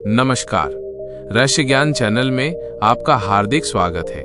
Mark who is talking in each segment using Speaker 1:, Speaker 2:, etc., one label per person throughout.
Speaker 1: नमस्कार। रहस्य ज्ञान चैनल में आपका हार्दिक स्वागत है।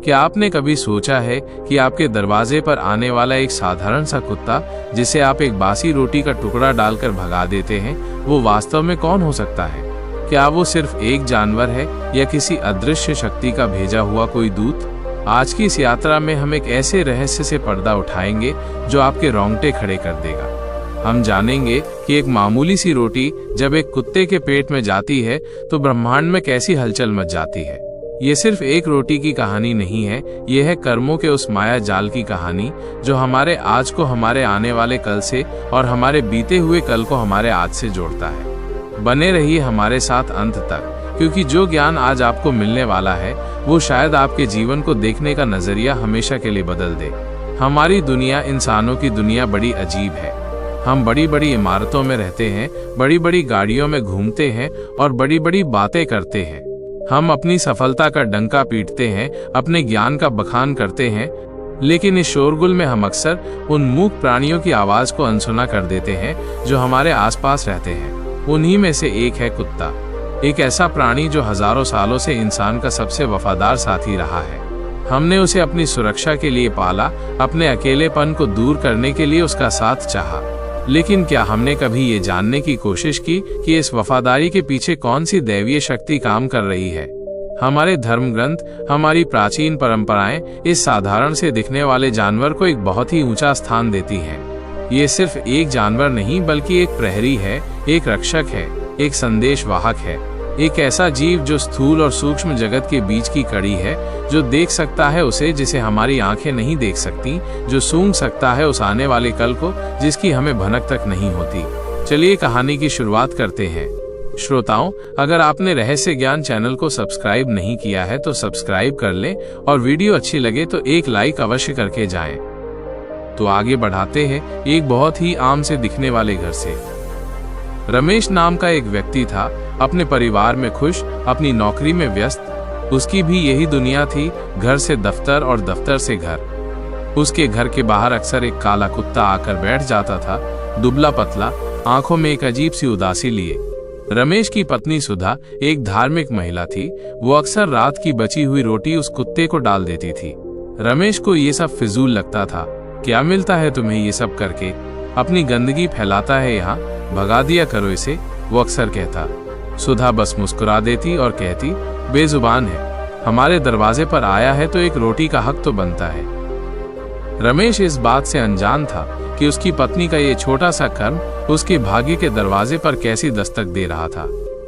Speaker 1: क्या आपने कभी सोचा है कि आपके दरवाजे पर आने वाला एक साधारण सा कुत्ता, जिसे आप एक बासी रोटी का टुकड़ा डालकर भगा देते हैं, वो वास्तव में कौन हो सकता है? क्या वो सिर्फ एक जानवर है या किसी अदृश्य शक्ति का भेजा हुआ कोई दूत? आज की इस यात्रा में हम एक ऐसे रहस्य से पर्दा उठाएंगे जो आपके रोंगटे खड़े कर देगा। हम जानेंगे कि एक मामूली सी रोटी जब एक कुत्ते के पेट में जाती है तो ब्रह्मांड में कैसी हलचल मच जाती है। ये सिर्फ एक रोटी की कहानी नहीं है, ये है कर्मों के उस माया जाल की कहानी जो हमारे आज को हमारे आने वाले कल से और हमारे बीते हुए कल को हमारे आज से जोड़ता है। बने रहिए हमारे साथ अंत तक, क्योंकि जो ज्ञान आज आपको मिलने वाला है वो शायद आपके जीवन को देखने का नजरिया हमेशा के लिए बदल दे। हमारी दुनिया, इंसानों की दुनिया बड़ी अजीब है। हम बड़ी बड़ी इमारतों में रहते हैं, बड़ी बड़ी गाड़ियों में घूमते हैं और बड़ी बड़ी बातें करते हैं। हम अपनी सफलता का डंका पीटते हैं, अपने ज्ञान का बखान करते हैं, लेकिन इस शोरगुल में हम अक्सर उन मूक प्राणियों की आवाज को अनसुना कर देते हैं जो हमारे आसपास रहते हैं। उन्हीं में से एक है कुत्ता, एक ऐसा प्राणी जो हजारों सालों से इंसान का सबसे वफादार साथी रहा है। हमने उसे अपनी सुरक्षा के लिए पाला, अपने अकेलेपन को दूर करने के लिए उसका साथ चाहा। लेकिन क्या हमने कभी ये जानने की कोशिश की कि इस वफादारी के पीछे कौन सी दैवीय शक्ति काम कर रही है? हमारे धर्म ग्रंथ, हमारी प्राचीन परंपराएं इस साधारण से दिखने वाले जानवर को एक बहुत ही ऊंचा स्थान देती हैं। ये सिर्फ एक जानवर नहीं, बल्कि एक प्रहरी है, एक रक्षक है, एक संदेश वाहक है, एक ऐसा जीव जो स्थूल और सूक्ष्म जगत के बीच की कड़ी है, जो देख सकता है उसे जिसे हमारी आंखें नहीं देख सकती, जो सूंघ सकता है उस आने वाले कल को जिसकी हमें भनक तक नहीं होती। चलिए कहानी की शुरुआत करते हैं। श्रोताओं, अगर आपने रहस्य ज्ञान चैनल को सब्सक्राइब नहीं किया है तो सब्सक्राइब कर लें और वीडियो अच्छी लगे तो एक लाइक अवश्य करके जाएं। तो आगे बढ़ाते हैं एक बहुत ही आम से दिखने वाले घर से। रमेश नाम का एक व्यक्ति था, अपने परिवार में खुश, अपनी नौकरी में व्यस्त। उसकी भी यही दुनिया थी, घर से दफ्तर और दफ्तर से घर। उसके घर के बाहर अक्सर एक काला कुत्ता आकर बैठ जाता था, दुबला पतला, आंखों में एक अजीब सी उदासी लिए। रमेश की पत्नी सुधा एक धार्मिक महिला थी। वो अक्सर रात की बची हुई रोटी उस कुत्ते को डाल देती थी। रमेश को ये सब फिजूल लगता था। क्या मिलता है तुम्हें ये सब करके? अपनी गंदगी फैलाता है यहाँ, भगा दिया करो इसे, वो अक्सर कहता। सुधा बस मुस्कुरा देती और कहती, बेजुबान है, हमारे दरवाजे पर आया है तो एक रोटी का हक तो बनता है। रमेश इस बात से अनजान था कि उसकी पत्नी का ये छोटा सा कर्म उसके भाग्य के दरवाजे पर कैसी दस्तक दे रहा था।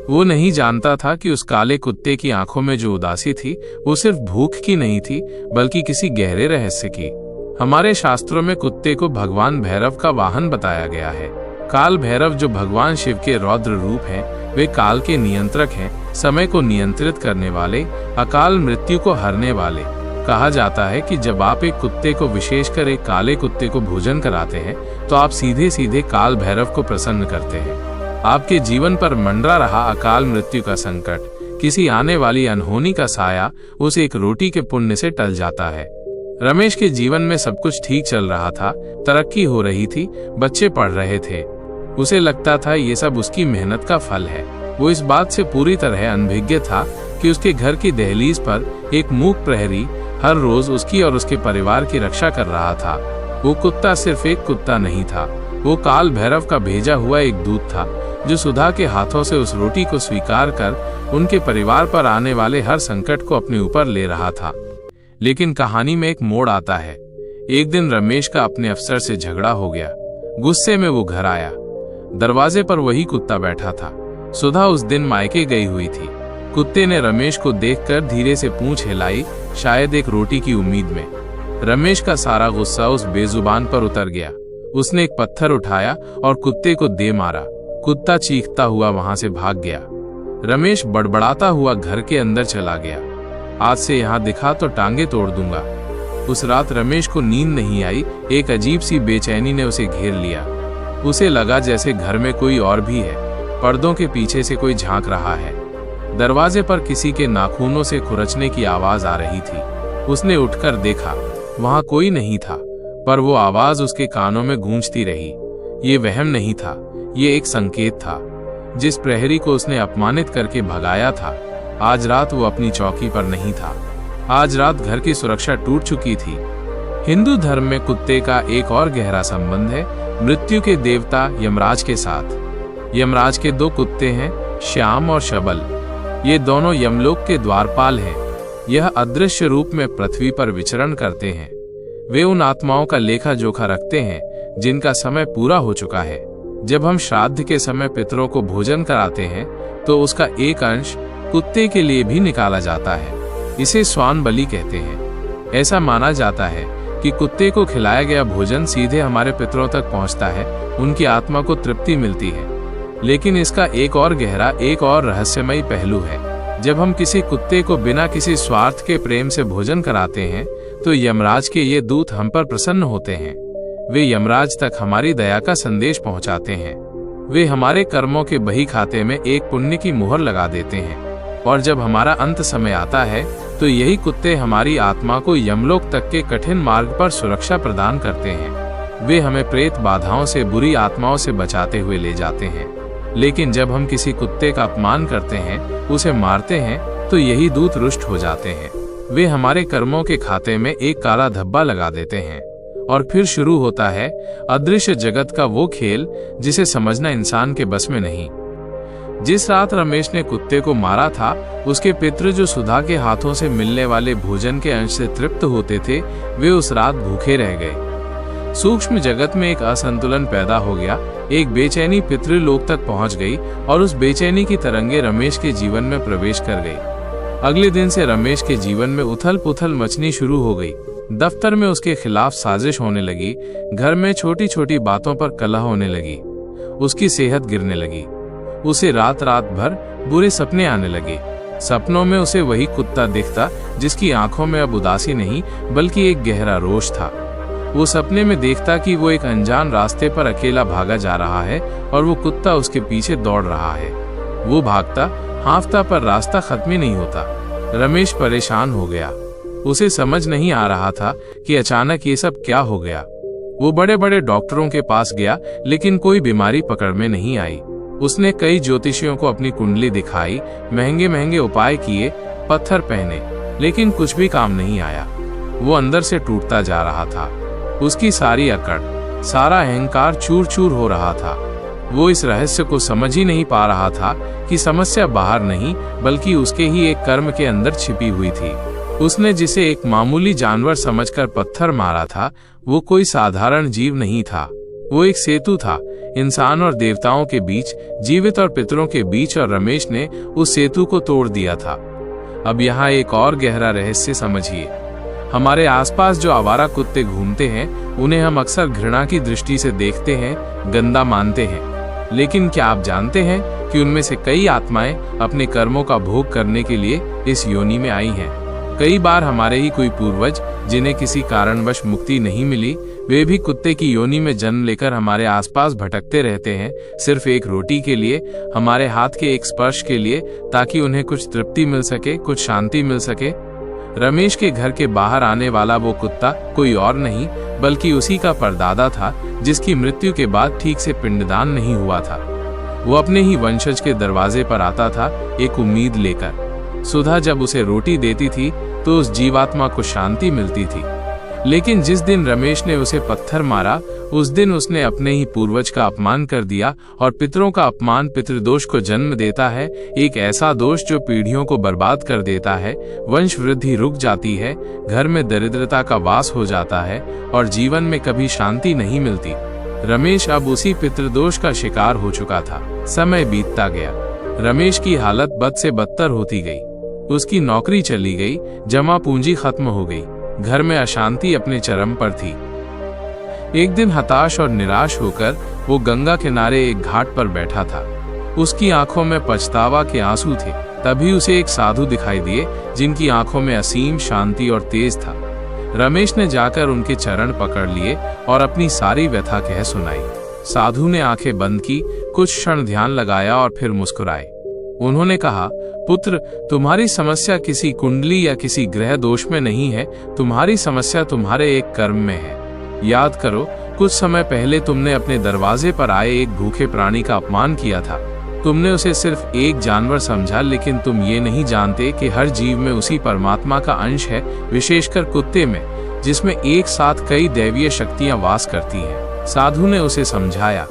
Speaker 1: वो नहीं जानता था कि उस काले कुत्ते की आंखों में जो उदासी थी वो सिर्फ भूख की नहीं थी, बल्कि किसी गहरे रहस्य की। हमारे शास्त्रों में कुत्ते को भगवान भैरव का वाहन बताया गया है। काल भैरव जो भगवान शिव के रौद्र रूप हैं, वे काल के नियंत्रक हैं, समय को नियंत्रित करने वाले, अकाल मृत्यु को हरने वाले। कहा जाता है कि जब आप एक कुत्ते को, विशेषकर एक काले कुत्ते को भोजन कराते हैं तो आप सीधे सीधे काल भैरव को प्रसन्न करते हैं। आपके जीवन पर मंडरा रहा अकाल मृत्यु का संकट, किसी आने वाली अनहोनी का साया उस एक रोटी के पुण्य से टल जाता है। रमेश के जीवन में सब कुछ ठीक चल रहा था, तरक्की हो रही थी, बच्चे पढ़ रहे थे। उसे लगता था ये सब उसकी मेहनत का फल है। वो इस बात से पूरी तरह अनभिज्ञ था कि उसके घर की दहलीज पर एक मूक प्रहरी हर रोज उसकी और उसके परिवार की रक्षा कर रहा था। वो कुत्ता सिर्फ एक कुत्ता नहीं था, वो काल भैरव का भेजा हुआ एक दूत था, जो सुधा के हाथों से उस रोटी को स्वीकार कर उनके परिवार पर आने वाले हर संकट को अपने ऊपर ले रहा था। लेकिन कहानी में एक मोड़ आता है। एक दिन रमेश का अपने अफसर से झगड़ा हो गया। गुस्से में वो घर आया। दरवाजे पर वही कुत्ता बैठा था। सुधा उस दिन मायके गई हुई थी। कुत्ते ने रमेश को देखकर धीरे से पूंछ हिलाई, शायद एक रोटी की उम्मीद में। रमेश का सारा गुस्सा उस बेजुबान पर उतर गया। उसने एक पत्थर उठाया और कुत्ते को दे मारा। कुत्ता चीखता हुआ वहां से भाग गया। रमेश बड़बड़ाता हुआ घर के अंदर चला गया। आज से यहाँ दिखा तो टांगे तोड़ दूंगा। उस रात रमेश को नींद नहीं आई। एक अजीब सी बेचैनी ने उसे घेर लिया। उसे लगा जैसे घर में कोई और भी है, पर्दों के पीछे से कोई झांक रहा है। दरवाजे पर किसी के नाखूनों से खुरचने की आवाज आ रही थी। उसने उठकर देखा, वहां कोई नहीं था, पर वो आवाज उसके कानों में गूंजती रही। ये वहम नहीं था, ये एक संकेत था। जिस प्रहरी को उसने अपमानित करके भगाया था, आज रात वो अपनी चौकी पर नहीं था। आज रात घर की सुरक्षा टूट चुकी थी। हिंदू धर्म में कुत्ते का एक और गहरा संबंध है मृत्यु के देवता यमराज के साथ। यमराज के 2 कुत्ते हैं, श्याम और शबल। ये दोनों यमलोक के द्वारपाल हैं। यह अदृश्य रूप में पृथ्वी पर विचरण करते हैं। वे उन आत्माओं का लेखा जोखा रखते हैं जिनका समय पूरा हो चुका है। जब हम श्राद्ध के समय पितरों को भोजन कराते हैं तो उसका एक अंश कुत्ते के लिए भी निकाला जाता है। इसे स्वान बलि कहते हैं। ऐसा माना जाता है कि कुत्ते को खिलाया गया भोजन सीधे हमारे पितरों तक पहुंचता है, उनकी आत्मा को तृप्ति मिलती है। लेकिन इसका एक और गहरा, एक और रहस्यमयी पहलू है। जब हम किसी कुत्ते को बिना किसी स्वार्थ के प्रेम से भोजन कराते हैं तो यमराज के ये दूत हम पर प्रसन्न होते हैं। वे यमराज तक हमारी दया का संदेश पहुंचाते हैं। वे हमारे कर्मों के बही खाते में एक पुण्य की मुहर लगा देते हैं। और जब हमारा अंत समय आता है तो यही कुत्ते हमारी आत्मा को यमलोक तक के कठिन मार्ग पर सुरक्षा प्रदान करते हैं। वे हमें प्रेत बाधाओं से, बुरी आत्माओं से बचाते हुए ले जाते हैं। लेकिन जब हम किसी कुत्ते का अपमान करते हैं, उसे मारते हैं, तो यही दूत रुष्ट हो जाते हैं। वे हमारे कर्मों के खाते में एक काला धब्बा लगा देते हैं। और फिर शुरू होता है अदृश्य जगत का वो खेल जिसे समझना इंसान के बस में नहीं। जिस रात रमेश ने कुत्ते को मारा था, उसके पितृ जो सुधा के हाथों से मिलने वाले भोजन के अंश से तृप्त होते थे, वे उस रात भूखे रह गए। सूक्ष्म जगत में एक असंतुलन पैदा हो गया। एक बेचैनी पितृलोक तक पहुंच गई और उस बेचैनी की तरंगे रमेश के जीवन में प्रवेश कर गई। अगले दिन से रमेश के जीवन में उथल पुथल मचनी शुरू हो गई। दफ्तर में उसके खिलाफ साजिश होने लगी। घर में छोटी छोटी बातों पर कलह होने लगी। उसकी सेहत गिरने लगी। उसे रात रात भर बुरे सपने आने लगे। सपनों में उसे वही कुत्ता दिखता जिसकी आंखों में अब उदासी नहीं बल्कि एक गहरा रोष था। वो सपने में देखता कि वो एक अनजान रास्ते पर अकेला भागा जा रहा है और वो कुत्ता उसके पीछे दौड़ रहा है। वो भागता हांफता पर रास्ता खत्म ही नहीं होता। रमेश परेशान हो गया। उसे समझ नहीं आ रहा था कि अचानक ये सब क्या हो गया। वो बड़े बड़े डॉक्टरों के पास गया लेकिन कोई बीमारी पकड़ में नहीं आई। उसने कई ज्योतिषियों को अपनी कुंडली दिखाई, महंगे महंगे उपाय किए, पत्थर पहने, लेकिन कुछ भी काम नहीं आया। वो अंदर से टूटता जा रहा था। उसकी सारी अकड़, सारा अहंकार चूर चूर हो रहा था। वो इस रहस्य को समझ ही नहीं पा रहा था कि समस्या बाहर नहीं बल्कि उसके ही एक कर्म के अंदर छिपी हुई थी। उसने जिसे एक मामूली जानवर समझकर पत्थर मारा था, वो कोई साधारण जीव नहीं था। वो एक सेतु था, इंसान और देवताओं के बीच, जीवित और पितरों के बीच, और रमेश ने उस सेतु को तोड़ दिया था। अब यहाँ एक और गहरा रहस्य समझिए। हमारे आसपास जो आवारा कुत्ते घूमते हैं, उन्हें हम अक्सर घृणा की दृष्टि से देखते हैं, गंदा मानते हैं। लेकिन क्या आप जानते हैं कि उनमें से कई आत्माएं अपने कर्मों का भोग करने के लिए इस योनि में आई हैं। कई बार हमारे ही कोई पूर्वज जिन्हें किसी कारणवश मुक्ति नहीं मिली, वे भी कुत्ते की योनि में जन्म लेकर हमारे आसपास भटकते रहते हैं, सिर्फ एक रोटी के लिए, हमारे हाथ के एक स्पर्श के लिए, ताकि उन्हें कुछ तृप्ति मिल सके, कुछ शांति मिल सके। रमेश के घर के बाहर आने वाला वो कुत्ता कोई और नहीं बल्कि उसी का परदादा था, जिसकी मृत्यु के बाद ठीक से पिंडदान नहीं हुआ था। वो अपने ही वंशज के दरवाजे पर आता था, एक उम्मीद लेकर। सुधा जब उसे रोटी देती थी तो उस जीवात्मा को शांति मिलती थी। लेकिन जिस दिन रमेश ने उसे पत्थर मारा, उस दिन उसने अपने ही पूर्वज का अपमान कर दिया, और पितरों का अपमान पितृदोष को जन्म देता है, एक ऐसा दोष जो पीढ़ियों को बर्बाद कर देता है। वंश वृद्धि रुक जाती है, घर में दरिद्रता का वास हो जाता है और जीवन में कभी शांति नहीं मिलती। रमेश अब उसी पितृदोष का शिकार हो चुका था। समय बीतता गया। रमेश की हालत बद से बदतर होती गई। उसकी नौकरी चली गई, जमा पूंजी खत्म हो गई, घर में अशांति अपने चरम पर थी। एक दिन हताश और निराश होकर वो गंगा किनारे एक घाट पर बैठा था। उसकी आंखों में पछतावा के आंसू थे। तभी उसे एक साधु दिखाई दिए, जिनकी आंखों में असीम शांति और तेज था। रमेश ने जाकर उनके चरण पकड़ लिए और अपनी सारी व्यथा कह सुनाई। साधु ने आंखें बंद की, कुछ क्षण ध्यान लगाया और फिर मुस्कुराए। उन्होंने कहा, पुत्र, तुम्हारी समस्या किसी कुंडली या किसी ग्रह दोष में नहीं है, तुम्हारी समस्या तुम्हारे एक कर्म में है। याद करो, कुछ समय पहले तुमने अपने दरवाजे पर आए एक भूखे प्राणी का अपमान किया था। तुमने उसे सिर्फ एक जानवर समझा, लेकिन तुम ये नहीं जानते कि हर जीव में उसी परमात्मा का अंश है, विशेषकर कुत्ते में, जिसमें एक साथ कई दैवीय शक्तियां वास करती हैं। साधु ने उसे समझाया,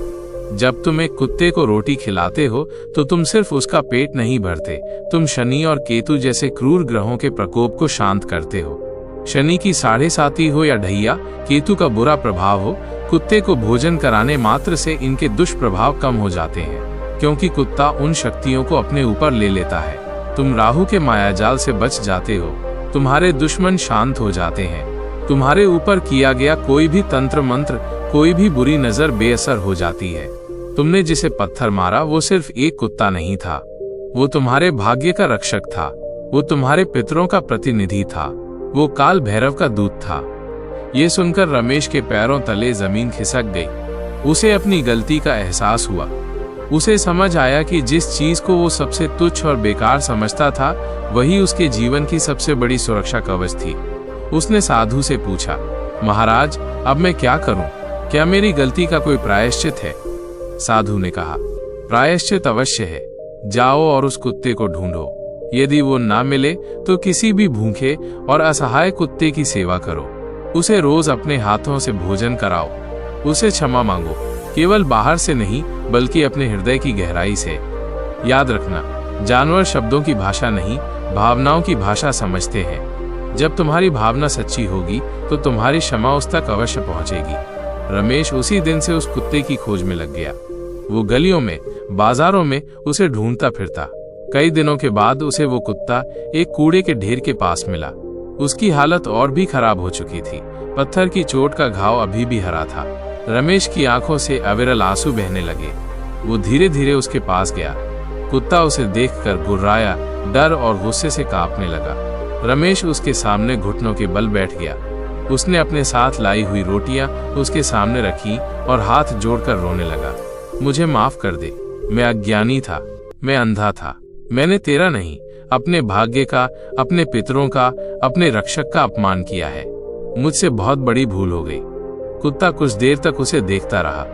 Speaker 1: जब तुम एक कुत्ते को रोटी खिलाते हो तो तुम सिर्फ उसका पेट नहीं भरते, तुम शनि और केतु जैसे क्रूर ग्रहों के प्रकोप को शांत करते हो। शनि की 7.5 हो या ढैया, केतु का बुरा प्रभाव हो, कुत्ते को भोजन कराने मात्र से इनके दुष्प्रभाव कम हो जाते हैं, क्योंकि कुत्ता उन शक्तियों को अपने ऊपर ले लेता है। तुम राहु के मायाजाल से बच जाते हो, तुम्हारे दुश्मन शांत हो जाते हैं, तुम्हारे ऊपर किया गया कोई भी तंत्र मंत्र, कोई भी बुरी नजर बेअसर हो जाती है। तुमने जिसे पत्थर मारा वो सिर्फ एक कुत्ता नहीं था, वो तुम्हारे भाग्य का रक्षक था, वो तुम्हारे पितरों का प्रतिनिधि था, वो काल भैरव का दूत था। ये सुनकर रमेश के पैरों तले जमीन खिसक गई। उसे अपनी गलती का एहसास हुआ। उसे समझ आया कि जिस चीज को वो सबसे तुच्छ और बेकार समझता था, वही उसके जीवन की सबसे बड़ी सुरक्षा कवच थी। उसने साधु से पूछा, महाराज, अब मैं क्या करूं? क्या मेरी गलती का कोई प्रायश्चित है? साधु ने कहा, प्रायश्चित अवश्य है। जाओ और उस कुत्ते को ढूंढो। यदि वो ना मिले तो किसी भी भूखे और असहाय कुत्ते की सेवा करो। उसे रोज अपने हाथों से भोजन कराओ। उसे क्षमा मांगो, केवल बाहर से नहीं बल्कि अपने हृदय की गहराई से। याद रखना, जानवर शब्दों की भाषा नहीं, भावनाओं की भाषा समझते हैं। जब तुम्हारी भावना सच्ची होगी तो तुम्हारी क्षमा उस तक अवश्य पहुंचेगी। रमेश उसी दिन से उस कुत्ते की खोज में लग गया। वो गलियों में, बाजारों में उसे ढूंढता फिरता। कई दिनों के बाद उसे वो कुत्ता एक कूड़े के ढेर के पास मिला। उसकी हालत और भी खराब हो चुकी थी। पत्थर की चोट का घाव अभी भी हरा था। रमेश की आंखों से अविरल आंसू बहने लगे। वो धीरे धीरे उसके पास गया। कुत्ता उसे देखकर गुर्राया, डर और गुस्से से कांपने लगा। रमेश उसके सामने घुटनों के बल बैठ गया। उसने अपने साथ लाई हुई रोटियां उसके सामने रखी और हाथ जोड़कर रोने लगा। मुझे माफ कर दे, मैं अज्ञानी था, मैं अंधा था। मैंने तेरा नहीं, अपने भाग्य का, अपने पितरों का, अपने रक्षक का अपमान किया है। मुझसे बहुत बड़ी भूल हो गई। कुत्ता कुछ देर तक उसे देखता रहा।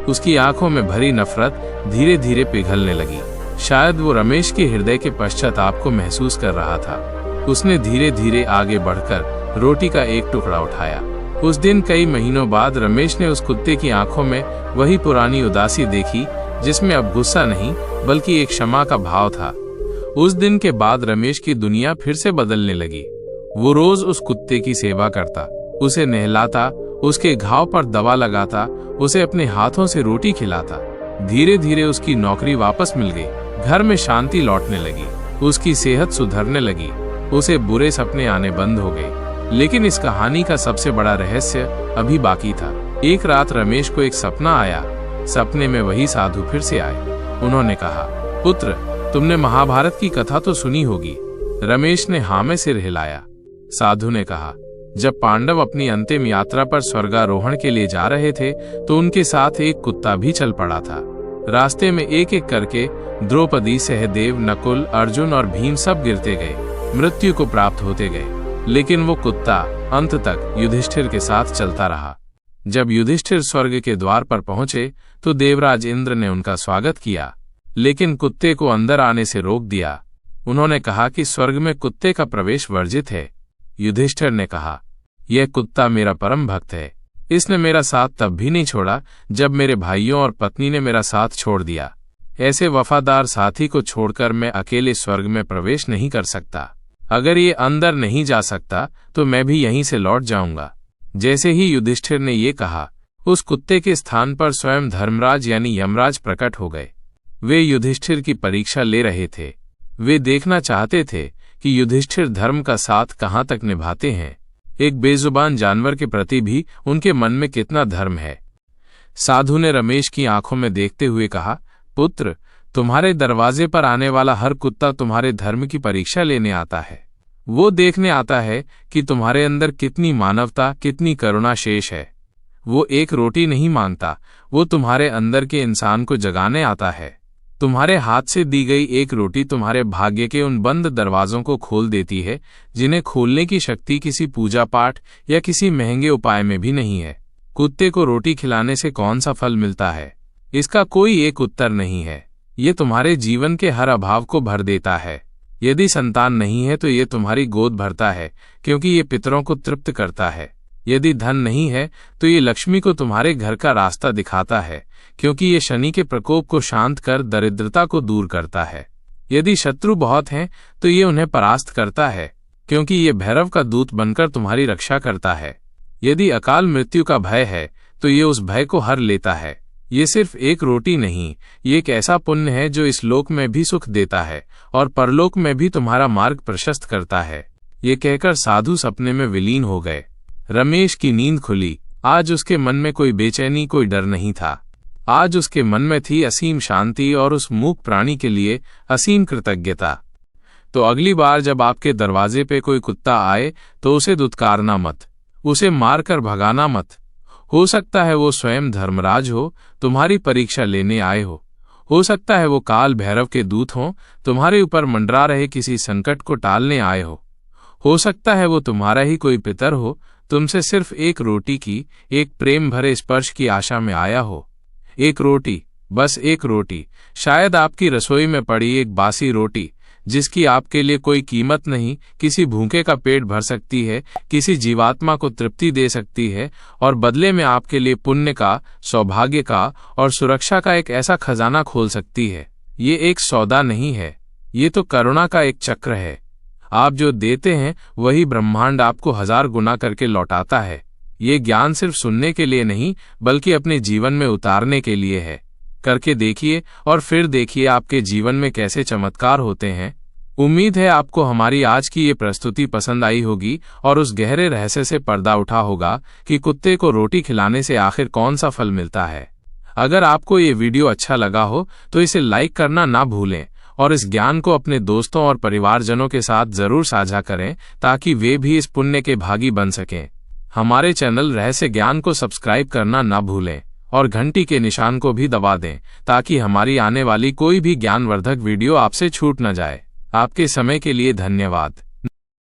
Speaker 1: उसकी आंखों में भरी नफरत धीरे धीरे पिघलने लगी। शायद वो रमेश के हृदय के पश्चाताप को महसूस कर रहा था। उसने धीरे धीरे आगे बढ़कर रोटी का एक टुकड़ा उठाया। उस दिन कई महीनों बाद रमेश ने उस कुत्ते की आंखों में वही पुरानी उदासी देखी, जिसमें अब गुस्सा नहीं बल्कि एक क्षमा का भाव था। उस दिन के बाद रमेश की दुनिया फिर से बदलने लगी। वो रोज उस कुत्ते की सेवा करता, उसे नहलाता, उसके घाव पर दवा लगाता, उसे अपने हाथों से रोटी खिलाता। धीरे धीरे उसकी नौकरी वापस मिल गई। घर में शांति लौटने लगी। उसकी सेहत सुधरने लगी। उसे बुरे सपने आने बंद हो गए। लेकिन इस कहानी का सबसे बड़ा रहस्य अभी बाकी था। एक रात रमेश को एक सपना आया। सपने में वही साधु फिर से आए। उन्होंने कहा, पुत्र, तुमने महाभारत की कथा तो सुनी होगी। रमेश ने हाँ में सिर हिलाया। साधु ने कहा, जब पांडव अपनी अंतिम यात्रा पर स्वर्गारोहण के लिए जा रहे थे तो उनके साथ एक कुत्ता भी चल पड़ा था। रास्ते में एक एक करके द्रौपदी, सहदेव, नकुल, अर्जुन और भीम सब गिरते गए, मृत्यु को प्राप्त होते गए। लेकिन वो कुत्ता अंत तक युधिष्ठिर के साथ चलता रहा। जब युधिष्ठिर स्वर्ग के द्वार पर पहुंचे तो देवराज इंद्र ने उनका स्वागत किया, लेकिन कुत्ते को अंदर आने से रोक दिया। उन्होंने कहा कि स्वर्ग में कुत्ते का प्रवेश वर्जित है। युधिष्ठिर ने कहा, यह कुत्ता मेरा परम भक्त है। इसने मेरा साथ तब भी नहीं छोड़ा जब मेरे भाइयों और पत्नी ने मेरा साथ छोड़ दिया। ऐसे वफादार साथी को छोड़कर मैं अकेले स्वर्ग में प्रवेश नहीं कर सकता। अगर ये अंदर नहीं जा सकता तो मैं भी यहीं से लौट जाऊंगा। जैसे ही युधिष्ठिर ने ये कहा, उस कुत्ते के स्थान पर स्वयं धर्मराज यानी यमराज प्रकट हो गए। वे युधिष्ठिर की परीक्षा ले रहे थे। वे देखना चाहते थे कि युधिष्ठिर धर्म का साथ कहाँ तक निभाते हैं। एक बेजुबान जानवर के प्रति भी उनके मन में कितना धर्म है। साधु ने रमेश की आंखों में देखते हुए कहा, पुत्र, तुम्हारे दरवाजे पर आने वाला हर कुत्ता तुम्हारे धर्म की परीक्षा लेने आता है। वो देखने आता है कि तुम्हारे अंदर कितनी मानवता, कितनी करुणा शेष है। वो एक रोटी नहीं मांगता, वो तुम्हारे अंदर के इंसान को जगाने आता है। तुम्हारे हाथ से दी गई एक रोटी तुम्हारे भाग्य के उन बंद दरवाजों को खोल देती है, जिन्हें खोलने की शक्ति किसी पूजा पाठ या किसी महंगे उपाय में भी नहीं है। कुत्ते को रोटी खिलाने से कौन सा फल मिलता है? इसका कोई एक उत्तर नहीं है। ये तुम्हारे जीवन के हर अभाव को भर देता है। यदि संतान नहीं है तो ये तुम्हारी गोद भरता है, क्योंकि ये पितरों को तृप्त करता है। यदि धन नहीं है तो ये लक्ष्मी को तुम्हारे घर का रास्ता दिखाता है, क्योंकि ये शनि के प्रकोप को शांत कर दरिद्रता को दूर करता है। यदि शत्रु बहुत हैं तो ये उन्हें परास्त करता है, क्योंकि ये भैरव का दूत बनकर तुम्हारी रक्षा करता है। यदि अकाल मृत्यु का भय है तो ये उस भय को हर लेता है। ये सिर्फ एक रोटी नहीं, ये एक ऐसा पुण्य है जो इस लोक में भी सुख देता है और परलोक में भी तुम्हारा मार्ग प्रशस्त करता है। ये कहकर साधु सपने में विलीन हो गए। रमेश की नींद खुली। आज उसके मन में कोई बेचैनी, कोई डर नहीं था। आज उसके मन में थी असीम शांति और उस मूक प्राणी के लिए असीम कृतज्ञता। तो अगली बार जब आपके दरवाजे पे कोई कुत्ता आए तो उसे दुत्कारना मत, उसे मारकर भगाना मत। हो सकता है वो स्वयं धर्मराज हो, तुम्हारी परीक्षा लेने आए हो सकता है वो काल भैरव के दूत हों, तुम्हारे ऊपर मंडरा रहे किसी संकट को टालने आए हो सकता है वो तुम्हारा ही कोई पितर हो, तुमसे सिर्फ एक रोटी की, एक प्रेम भरे स्पर्श की आशा में आया हो। एक रोटी, बस एक रोटी, शायद आपकी रसोई में पड़ी एक बासी रोटी, जिसकी आपके लिए कोई कीमत नहीं, किसी भूखे का पेट भर सकती है, किसी जीवात्मा को तृप्ति दे सकती है और बदले में आपके लिए पुण्य का, सौभाग्य का और सुरक्षा का एक ऐसा खजाना खोल सकती है। ये एक सौदा नहीं है, ये तो करुणा का एक चक्र है। आप जो देते हैं वही ब्रह्मांड आपको 1000 गुना करके लौटाता है। ये ज्ञान सिर्फ सुनने के लिए नहीं, बल्कि अपने जीवन में उतारने के लिए है। करके देखिए और फिर देखिए आपके जीवन में कैसे चमत्कार होते हैं। उम्मीद है आपको हमारी आज की ये प्रस्तुति पसंद आई होगी और उस गहरे रहस्य से पर्दा उठा होगा कि कुत्ते को रोटी खिलाने से आखिर कौन सा फल मिलता है। अगर आपको ये वीडियो अच्छा लगा हो तो इसे लाइक करना ना भूलें और इस ज्ञान को अपने दोस्तों और परिवारजनों के साथ जरूर साझा करें, ताकि वे भी इस पुण्य के भागी बन सकें। हमारे चैनल रहस्य ज्ञान को सब्सक्राइब करना ना भूलें और घंटी के निशान को भी दबा दें, ताकि हमारी आने वाली कोई भी ज्ञानवर्धक वीडियो आपसे छूट न जाए। आपके समय के लिए धन्यवाद।